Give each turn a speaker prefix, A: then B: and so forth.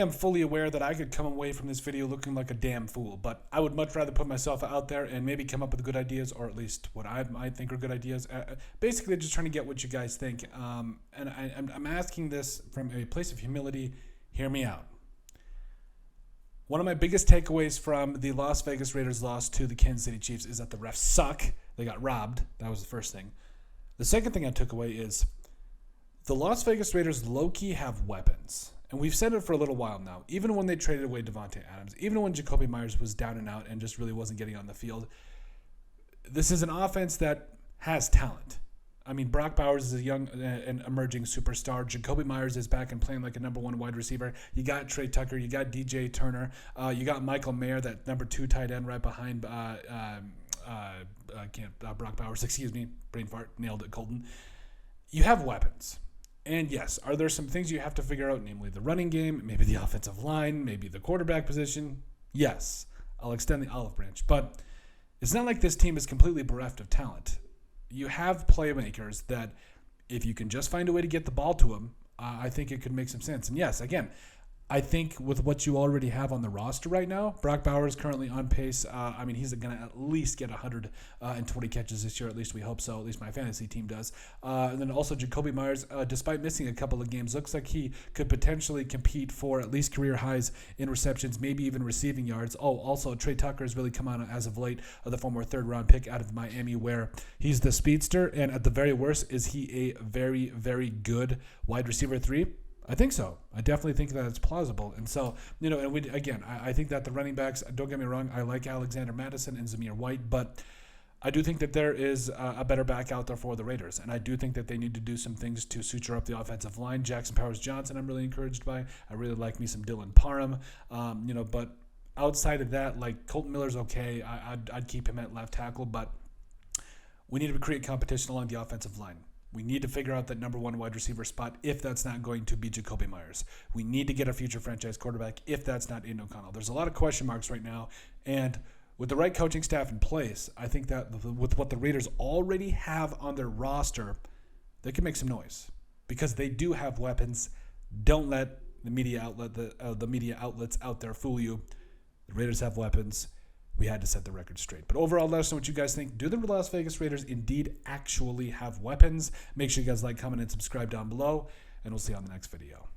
A: am fully aware that I could come away from this video looking like a damn fool, but I would much rather put myself out there and maybe come up with good ideas, or at least what I think are good ideas. Basically, just trying to get what you guys think. And I'm asking this from a place of humility. Hear me out. One of my biggest takeaways from the Las Vegas Raiders loss to the Kansas City Chiefs is that the refs suck. They got robbed. That was the first thing. The second thing I took away is the Las Vegas Raiders low-key have weapons. And we've said it for a little while now. Even when they traded away Davante Adams, even when Jakobi Meyers was down and out and just really wasn't getting on the field, this is an offense that has talent. I mean, Brock Bowers is a young and emerging superstar. Jakobi Meyers is back and playing like a number one wide receiver. You got Trey Tucker. You got DJ Turner. You got Michael Mayer, that number 2 tight end right behind Brock Bowers. Excuse me. Brain fart. Nailed it, Colton. You have weapons. And yes, are there some things you have to figure out, namely the running game, maybe the offensive line, maybe the quarterback position? Yes, I'll extend the olive branch. But it's not like this team is completely bereft of talent. You have playmakers that if you can just find a way to get the ball to them, I think it could make some sense. And yes, again, I think with what you already have on the roster right now, Brock Bowers currently on pace. He's going to at least get 120 catches this year. At least we hope so. At least my fantasy team does. And then also Jakobi Meyers, despite missing a couple of games, looks like he could potentially compete for at least career highs in receptions, maybe even receiving yards. Oh, also Trey Tucker has really come on as of late, the former third-round pick out of Miami, where he's the speedster. And at the very worst, is he a very, very good wide receiver 3? I think so. I definitely think that it's plausible. And so, I think that the running backs, don't get me wrong, I like Alexander Mattison and Zamir White, but I do think that there is a better back out there for the Raiders. And I do think that they need to do some things to suture up the offensive line. Jackson Powers-Johnson, I'm really encouraged by. I really like me some Dylan Parham. But outside of that, like Colton Miller's okay. I'd keep him at left tackle, but we need to create competition along the offensive line. We need to figure out that number 1 wide receiver spot if that's not going to be Jakobi Meyers. We need to get a future franchise quarterback if that's not Aiden O'Connell. There's a lot of question marks right now, and with the right coaching staff in place, I think that with what the Raiders already have on their roster, they can make some noise because they do have weapons. Don't let the media outlets out there fool you. The Raiders have weapons. We had to set the record straight. But overall, let us know what you guys think. Do the Las Vegas Raiders indeed actually have weapons? Make sure you guys like, comment, and subscribe down below, and we'll see you on the next video.